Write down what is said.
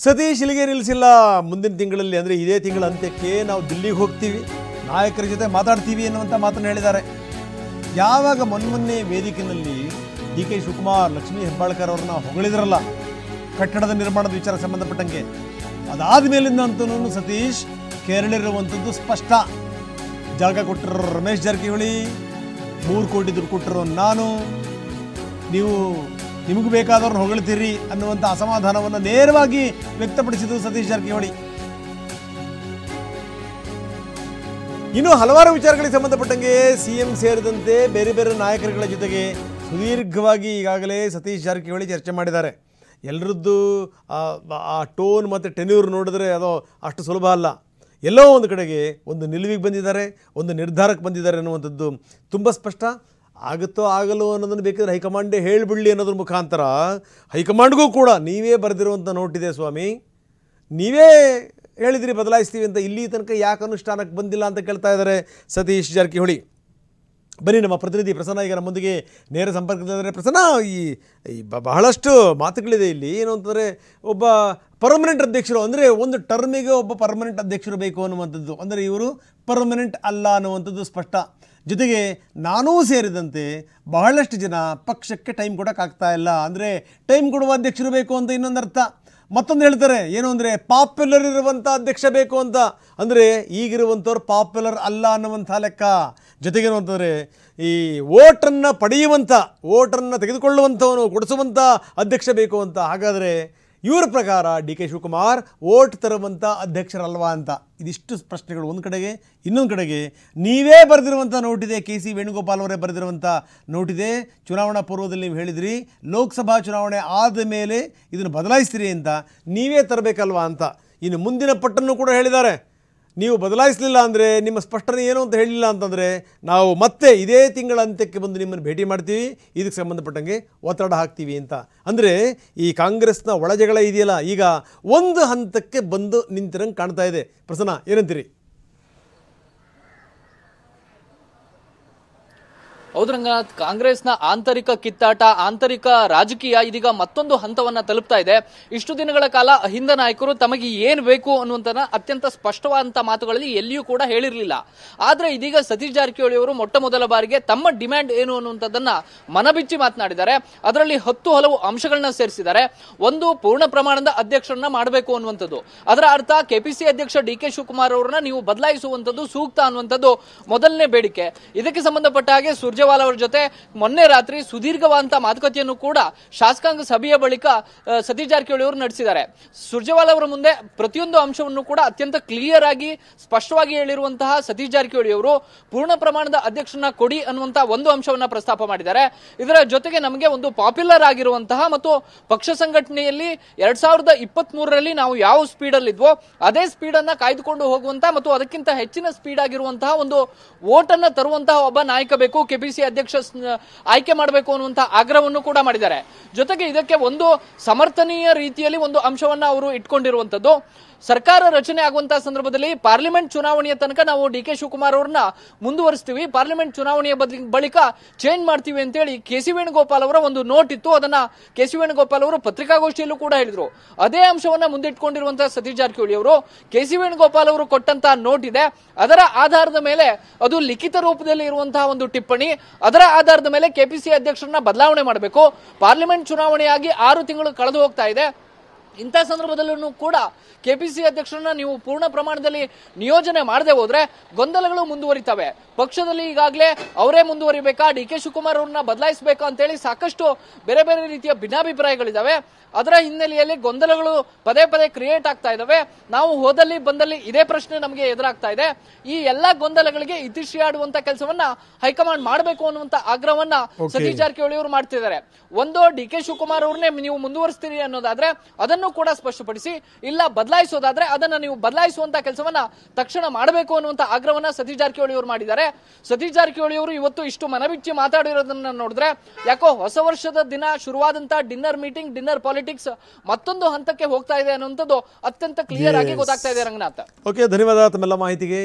ಸತೀಶ್ ಇಲ್ಲಿಗೆ ನಿಲ್ಲಿಸಿಲ್ಲ. ಮುಂದಿನ ತಿಂಗಳಲ್ಲಿ ಅಂದರೆ ಇದೇ ತಿಂಗಳ ಅಂತ್ಯಕ್ಕೆ ನಾವು ದಿಲ್ಲಿಗೆ ಹೋಗ್ತೀವಿ, ನಾಯಕರ ಜೊತೆ ಮಾತಾಡ್ತೀವಿ ಅನ್ನುವಂಥ ಮಾತನ್ನು ಹೇಳಿದ್ದಾರೆ. ಯಾವಾಗ ಮೊನ್ನೆ ವೇದಿಕೆಯಲ್ಲಿ ಡಿ ಕೆ ಶಿವಕುಮಾರ್, ಲಕ್ಷ್ಮೀ ಹೆಬ್ಬಾಳ್ಕರ್ ಅವ್ರನ್ನ ಹೊಗಳಿದ್ರಲ್ಲ ಕಟ್ಟಡದ ನಿರ್ಮಾಣದ ವಿಚಾರ ಸಂಬಂಧಪಟ್ಟಂಗೆ, ಅದಾದ ಮೇಲಿಂದ ಅಂತೂ ಸತೀಶ್ ಕೆರಳಿರುವಂಥದ್ದು ಸ್ಪಷ್ಟ. ಜಾಗ ಕೊಟ್ಟಿರೋ ರಮೇಶ್ ಜಾರಕಿಹೊಳಿ, 3 ಕೋಟಿ ದುಡ್ಡು ಕೊಟ್ಟಿರೋ ನಾನು, ನೀವು ನಿಮಗೆ ಬೇಕಾದವ್ರನ್ನ ಹೊಗಳ್ತೀರಿ ಅನ್ನುವಂಥ ಅಸಮಾಧಾನವನ್ನು ನೇರವಾಗಿ ವ್ಯಕ್ತಪಡಿಸಿದರು ಸತೀಶ್ ಜಾರಕಿಹೊಳಿ. ಇನ್ನು ಹಲವಾರು ವಿಚಾರಗಳಿಗೆ ಸಂಬಂಧಪಟ್ಟಂಗೆ ಸಿಎಂ ಸೇರಿದಂತೆ ಬೇರೆ ಬೇರೆ ನಾಯಕರುಗಳ ಜೊತೆಗೆ ಸುದೀರ್ಘವಾಗಿ ಈಗಾಗಲೇ ಸತೀಶ್ ಜಾರಕಿಹೊಳಿ ಚರ್ಚೆ ಮಾಡಿದ್ದಾರೆ. ಎಲ್ಲರದ್ದು ಆ ಟೋನ್ ಮತ್ತು ಟೆನ್ಯೂರ್ ನೋಡಿದ್ರೆ ಅದು ಅಷ್ಟು ಸುಲಭ ಅಲ್ಲ. ಎಲ್ಲೋ ಒಂದು ಕಡೆಗೆ ಒಂದು ನಿಲುವಿಗೆ ಬಂದಿದ್ದಾರೆ, ಒಂದು ನಿರ್ಧಾರಕ್ಕೆ ಬಂದಿದ್ದಾರೆ ಅನ್ನುವಂಥದ್ದು ತುಂಬ ಸ್ಪಷ್ಟ. ಆಗುತ್ತೋ ಆಗಲ್ಲೋ ಅನ್ನೋದನ್ನು ಬೇಕಾದರೆ ಹೈಕಮಾಂಡೇ ಹೇಳಿಬಿಡಲಿ ಅನ್ನೋದ್ರ ಮುಖಾಂತರ ಹೈಕಮಾಂಡ್ಗೂ ಕೂಡ ನೀವೇ ಬರೆದಿರುವಂಥ ನೋಟಿದೆ ಸ್ವಾಮಿ, ನೀವೇ ಹೇಳಿದಿರಿ ಬದಲಾಯಿಸ್ತೀವಿ ಅಂತ, ಇಲ್ಲಿ ತನಕ ಯಾಕೆ ಅನುಷ್ಠಾನಕ್ಕೆ ಬಂದಿಲ್ಲ ಅಂತ ಕೇಳ್ತಾ ಇದ್ದಾರೆ ಸತೀಶ್ ಜಾರಕಿಹೊಳಿ. ಬನ್ನಿ, ನಮ್ಮ ಪ್ರತಿನಿಧಿ ಪ್ರಸನ್ನ ಈಗ ನಮ್ಮೊಂದಿಗೆ ನೇರ ಸಂಪರ್ಕದಲ್ಲಿದ್ದಾರೆ. ಪ್ರಸನ್ನ, ಈ ಬಹಳಷ್ಟು ಮಾತುಗಳಿದೆ ಇಲ್ಲಿ. ಏನು ಅಂತಂದರೆ, ಒಬ್ಬ ಪರ್ಮನೆಂಟ್ ಅಧ್ಯಕ್ಷರು ಅಂದರೆ ಒಂದು ಟರ್ಮಿಗೆ ಒಬ್ಬ ಪರ್ಮನೆಂಟ್ ಅಧ್ಯಕ್ಷರು ಬೇಕು ಅನ್ನುವಂಥದ್ದು, ಅಂದರೆ ಇವರು ಪರ್ಮನೆಂಟ್ ಅಲ್ಲ ಅನ್ನುವಂಥದ್ದು ಸ್ಪಷ್ಟ. ಜೊತೆಗೆ ನಾನೂ ಸೇರಿದಂತೆ ಬಹಳಷ್ಟು ಜನ ಪಕ್ಷಕ್ಕೆ ಟೈಮ್ ಕೊಡೋಕ್ಕಾಗ್ತಾ ಇಲ್ಲ, ಅಂದರೆ ಟೈಮ್ ಕೊಡುವ ಅಧ್ಯಕ್ಷರು ಬೇಕು ಅಂತ ಇನ್ನೊಂದು ಅರ್ಥ. ಮತ್ತೊಂದು ಹೇಳ್ತಾರೆ, ಏನು ಅಂದರೆ ಪಾಪ್ಯುಲರ್ ಇರುವಂಥ ಅಧ್ಯಕ್ಷ ಬೇಕು ಅಂತ, ಅಂದರೆ ಈಗಿರುವಂಥವ್ರು ಪಾಪ್ಯುಲರ್ ಅಲ್ಲ ಅನ್ನುವಂಥ ಲೆಕ್ಕ. ಜೊತೆಗೇನು ಅಂತಂದರೆ ಈ ವೋಟನ್ನು ಪಡೆಯುವಂಥ, ವೋಟನ್ನು ತೆಗೆದುಕೊಳ್ಳುವಂಥವನು, ಕೊಡಿಸುವಂಥ ಅಧ್ಯಕ್ಷ ಬೇಕು ಅಂತ. ಹಾಗಾದರೆ ಇವರ ಪ್ರಕಾರ ಡಿ ಕೆ ಶಿವಕುಮಾರ್ ವೋಟ್ ತರುವಂಥ ಅಧ್ಯಕ್ಷರಲ್ವಾ ಅಂತ. ಇದಿಷ್ಟು ಪ್ರಶ್ನೆಗಳು ಒಂದು ಕಡೆಗೆ. ಇನ್ನೊಂದು ಕಡೆಗೆ ನೀವೇ ಬರೆದಿರುವಂಥ ನೋಟಿದೆ, ಕೆ ಸಿ ವೇಣುಗೋಪಾಲ್ ಅವರೇ ಬರೆದಿರುವಂಥ ನೋಟಿದೆ. ಚುನಾವಣಾ ಪೂರ್ವದಲ್ಲಿ ನೀವು ಹೇಳಿದಿರಿ ಲೋಕಸಭಾ ಚುನಾವಣೆ ಆದ ಮೇಲೆ ಇದನ್ನು ಬದಲಾಯಿಸ್ತೀರಿ ಅಂತ, ನೀವೇ ತರಬೇಕಲ್ವಾ ಅಂತ. ಇನ್ನು ಮುಂದಿನ ಪಟ್ಟನ್ನು ಕೂಡ ಹೇಳಿದ್ದಾರೆ, ನೀವು ಬದಲಾಯಿಸಲಿಲ್ಲ ಅಂದರೆ, ನಿಮ್ಮ ಸ್ಪಷ್ಟನೆ ಏನು ಅಂತ ಹೇಳಿಲ್ಲ ಅಂತಂದರೆ ನಾವು ಮತ್ತೆ ಇದೇ ತಿಂಗಳ ಅಂತ್ಯಕ್ಕೆ ಬಂದು ನಿಮ್ಮನ್ನು ಭೇಟಿ ಮಾಡ್ತೀವಿ, ಇದಕ್ಕೆ ಸಂಬಂಧಪಟ್ಟಂಗೆ ಒತ್ತಡ ಹಾಕ್ತೀವಿ ಅಂತ. ಅಂದರೆ ಈ ಕಾಂಗ್ರೆಸ್ನ ಒಳಜಗಳ ಇದೆಯಲ್ಲ, ಈಗ ಒಂದು ಹಂತಕ್ಕೆ ಬಂದು ನಿಂತಿರಂಗೆ ಕಾಣ್ತಾ ಇದೆ. ಪ್ರಸನ್ನ, ಏನಂತೀರಿ? ಹೌದು ರಂಗನಾಥ್, ಕಾಂಗ್ರೆಸ್ನ ಆಂತರಿಕ ಕಿತ್ತಾಟ, ಆಂತರಿಕ ರಾಜಕೀಯ ಇದೀಗ ಮತ್ತೊಂದು ಹಂತವನ್ನ ತಲುಪ್ತಾ ಇದೆ. ಇಷ್ಟು ದಿನಗಳ ಕಾಲ ಅಹಿಂದ ನಾಯಕರು ತಮಗೆ ಏನ್ ಬೇಕು ಅನ್ನುವಂತ ಅತ್ಯಂತ ಸ್ಪಷ್ಟವಾದಂತಹ ಮಾತುಗಳಲ್ಲಿ ಎಲ್ಲಿಯೂ ಕೂಡ ಹೇಳಿರಲಿಲ್ಲ. ಆದ್ರೆ ಇದೀಗ ಸತೀಶ್ ಜಾರಕಿಹೊಳಿ ಅವರು ಮೊಟ್ಟ ಮೊದಲ ಬಾರಿಗೆ ತಮ್ಮ ಡಿಮ್ಯಾಂಡ್ ಏನು ಅನ್ನುವಂಥದ್ದನ್ನ ಮನಬಿಚ್ಚಿ ಮಾತನಾಡಿದ್ದಾರೆ. ಅದರಲ್ಲಿ 10 ಹಲವು ಅಂಶಗಳನ್ನ ಸೇರಿಸಿದ್ದಾರೆ. ಒಂದು, ಪೂರ್ಣ ಪ್ರಮಾಣದ ಅಧ್ಯಕ್ಷರನ್ನ ಮಾಡಬೇಕು ಅನ್ನುವಂಥದ್ದು. ಅದರ ಅರ್ಥ ಕೆಪಿಸಿ ಅಧ್ಯಕ್ಷ ಡಿ ಕೆ ಶಿವಕುಮಾರ್ ಅವರನ್ನ ನೀವು ಬದಲಾಯಿಸುವಂಥದ್ದು ಸೂಕ್ತ ಅನ್ನುವಂಥದ್ದು ಮೊದಲನೇ ಬೇಡಿಕೆ. ಇದಕ್ಕೆ ಸಂಬಂಧಪಟ್ಟ ಹಾಗೆ ಸುರ್ಜೇವಾಲಾ ಅವರ ಜೊತೆ ಮೊನ್ನೆ ರಾತ್ರಿ ಸುದೀರ್ಘವಾದಂತಹ ಮಾತುಕತೆಯನ್ನು ಕೂಡ ಶಾಸಕಾಂಗ ಸಭೆಯ ಬಳಿಕ ಸತೀಶ್ ಜಾರಕಿಹೊಳಿ ಅವರು ನಡೆಸಿದ್ದಾರೆ. ಸುರ್ಜೇವಾಲಾ ಅವರ ಮುಂದೆ ಪ್ರತಿಯೊಂದು ಅಂಶವನ್ನು ಕೂಡ ಅತ್ಯಂತ ಕ್ಲಿಯರ್ ಆಗಿ ಸ್ಪಷ್ಟವಾಗಿ ಹೇಳಿರುವಂತಹ ಸತೀಶ್ ಜಾರಕಿಹೊಳಿ ಅವರು ಪೂರ್ಣ ಪ್ರಮಾಣದ ಅಧ್ಯಕ್ಷರನ್ನ ಕೊಡಿ ಅನ್ನುವಂತಹ ಒಂದು ಅಂಶವನ್ನ ಪ್ರಸ್ತಾಪ ಮಾಡಿದ್ದಾರೆ. ಇದರ ಜೊತೆಗೆ ನಮಗೆ ಒಂದು ಪಾಪ್ಯುಲರ್ ಆಗಿರುವಂತಹ ಮತ್ತು ಪಕ್ಷ ಸಂಘಟನೆಯಲ್ಲಿ 2023ರಲ್ಲಿ ನಾವು ಯಾವ ಸ್ಪೀಡ್ ಅಲ್ಲಿ ಇದ್ವೋ ಅದೇ ಸ್ಪೀಡ್ ಅನ್ನ ಕಾಯ್ದುಕೊಂಡು ಹೋಗುವಂತ ಮತ್ತು ಅದಕ್ಕಿಂತ ಹೆಚ್ಚಿನ ಸ್ಪೀಡ್ ಆಗಿರುವಂತಹ ಒಂದು ವೋಟ್ ಅನ್ನ ತರುವಂತಹ ಒಬ್ಬ ನಾಯಕ ಬೇಕು, ಕೆಪಿಸಿ ಅಧ್ಯಕ್ಷ ಆಯ್ಕೆ ಮಾಡಬೇಕು ಅನ್ನುವಂತಹ ಆಗ್ರಹವನ್ನು ಕೂಡ ಮಾಡಿದ್ದಾರೆ. ಜೊತೆಗೆ ಇದಕ್ಕೆ ಒಂದು ಸಮರ್ಥನೀಯ ರೀತಿಯಲ್ಲಿ ಒಂದು ಅಂಶವನ್ನ ಅವರು ಇಟ್ಕೊಂಡಿರುವಂತದ್ದು, ಸರ್ಕಾರ ರಚನೆ ಆಗುವಂತಹ ಸಂದರ್ಭದಲ್ಲಿ ಪಾರ್ಲಿಮೆಂಟ್ ಚುನಾವಣೆಯ ತನಕ ನಾವು ಡಿ ಕೆ ಶಿವಕುಮಾರ್ ಅವರನ್ನ ಮುಂದುವರಿಸ್ತೀವಿ, ಪಾರ್ಲಿಮೆಂಟ್ ಚುನಾವಣೆಯ ಬಳಿಕ ಚೇಂಜ್ ಮಾಡ್ತೀವಿ ಅಂತೇಳಿ ಕೆ ಸಿ ವೇಣುಗೋಪಾಲ್ ಅವರ ಒಂದು ನೋಟ್ ಇತ್ತು. ಅದನ್ನ ಕೆ ಸಿ ವೇಣುಗೋಪಾಲ್ ಅವರು ಪತ್ರಿಕಾಗೋಷ್ಠಿಯಲ್ಲೂ ಕೂಡ ಹೇಳಿದ್ರು. ಅದೇ ಅಂಶವನ್ನ ಮುಂದಿಟ್ಕೊಂಡಿರುವಂತಹ ಸತೀಶ್ ಜಾರಕಿಹೊಳಿ ಅವರು ಕೆ ಸಿ ವೇಣುಗೋಪಾಲ್ ಅವರು ಕೊಟ್ಟಂತಹ ನೋಟ್ ಇದೆ, ಅದರ ಆಧಾರದ ಮೇಲೆ ಅದು ಲಿಖಿತ ರೂಪದಲ್ಲಿ ಇರುವಂತಹ ಒಂದು ಟಿಪ್ಪಣಿ, ಅದರ ಆಧಾರದ ಮೇಲೆ ಕೆಪಿಸಿ ಅಧ್ಯಕ್ಷರನ್ನ ಬದಲಾವಣೆ ಮಾಡಬೇಕು. ಪಾರ್ಲಿಮೆಂಟ್ ಚುನಾವಣೆಯಾಗಿ 6 ತಿಂಗಳು ಕಳೆದು ಹೋಗ್ತಾ ಇದೆ. ಇಂಥ ಸಂದರ್ಭದಲ್ಲೂ ಕೂಡ ಕೆಪಿಸಿ ಅಧ್ಯಕ್ಷರನ್ನ ನೀವು ಪೂರ್ಣ ಪ್ರಮಾಣದಲ್ಲಿ ನಿಯೋಜನೆ ಮಾಡದೆ ಹೋದ್ರೆ ಗೊಂದಲಗಳು ಮುಂದುವರಿತವೆ. ಪಕ್ಷದಲ್ಲಿ ಈಗಾಗಲೇ ಅವರೇ ಮುಂದುವರಿಬೇಕಾ, ಡಿ ಕೆ ಶಿವಕುಮಾರ್ ಅವ್ರನ್ನ ಬದಲಾಯಿಸಬೇಕಾ ಅಂತೇಳಿ ಸಾಕಷ್ಟು ಬೇರೆ ಬೇರೆ ರೀತಿಯ ಭಿನ್ನಾಭಿಪ್ರಾಯಗಳಿದಾವೆ. ಅದರ ಹಿನ್ನೆಲೆಯಲ್ಲಿ ಗೊಂದಲಗಳು ಪದೇ ಪದೇ ಕ್ರಿಯೇಟ್ ಆಗ್ತಾ ಇದಾವೆ. ನಾವು ಹೋದಲ್ಲಿ ಬಂದಲ್ಲಿ ಇದೇ ಪ್ರಶ್ನೆ ನಮಗೆ ಎದುರಾಗ್ತಾ ಇದೆ. ಈ ಎಲ್ಲಾ ಗೊಂದಲಗಳಿಗೆ ಇತಿಶ್ರೀ ಆಡುವಂತ ಕೆಲಸವನ್ನ ಹೈಕಮಾಂಡ್ ಮಾಡಬೇಕು ಅನ್ನುವಂತ ಆಗ್ರಹವನ್ನ ಸತೀಶ್ ಜಾರಕಿಹೊಳಿ ಅವರು ಮಾಡ್ತಿದ್ದಾರೆ. ಒಂದು, ಡಿ ಕೆ ಶಿವಕುಮಾರ್ ಅವ್ರನ್ನೇ ನೀವು ಮುಂದುವರಿಸ್ತೀರಿ ಅನ್ನೋದಾದ್ರೆ ಅದನ್ನು ಕೂಡ ಸ್ಪಷ್ಟಪಡಿಸಿ, ಇಲ್ಲ ಬದಲಾಯಿಸೋದಾದ್ರೆ ಅದನ್ನ ನೀವು ಬದಲಾಯಿಸುವಂತ ಕೆಲಸವನ್ನ ತಕ್ಷಣ ಮಾಡಬೇಕು ಅನ್ನುವಂತ ಆಗ್ರಹವನ್ನ ಸತೀಶ್ ಜಾರಕಿಹೊಳಿ ಅವರು ಮಾಡಿದ್ದಾರೆ. ಸತೀಶ್ ಜಾರಕಿಹೊಳಿ ಅವರು ಇವತ್ತು ಇಷ್ಟು ಮನಬಿಚ್ಚಿ ಮಾತಾಡಿರೋದನ್ನ ನೋಡಿದ್ರೆ ಯಾಕೋ ಹೊಸ ವರ್ಷದ ದಿನ ಶುರುವಾದಂತ ಡಿನ್ನರ್ ಮೀಟಿಂಗ್, ಡಿನ್ನರ್ ಪಾಲಿಟಿಕ್ಸ್ ಮತ್ತೊಂದು ಹಂತಕ್ಕೆ ಹೋಗ್ತಾ ಇದೆ ಅನ್ನುವಂಥದ್ದು ಅತ್ಯಂತ ಕ್ಲಿಯರ್ ಆಗಿ ಗೊತ್ತಾಗ್ತಾ ಇದೆ ರಂಗನಾಥ್. ಓಕೆ, ಧನ್ಯವಾದ ತಮ್ಮೆಲ್ಲ ಮಾಹಿತಿಗೆ.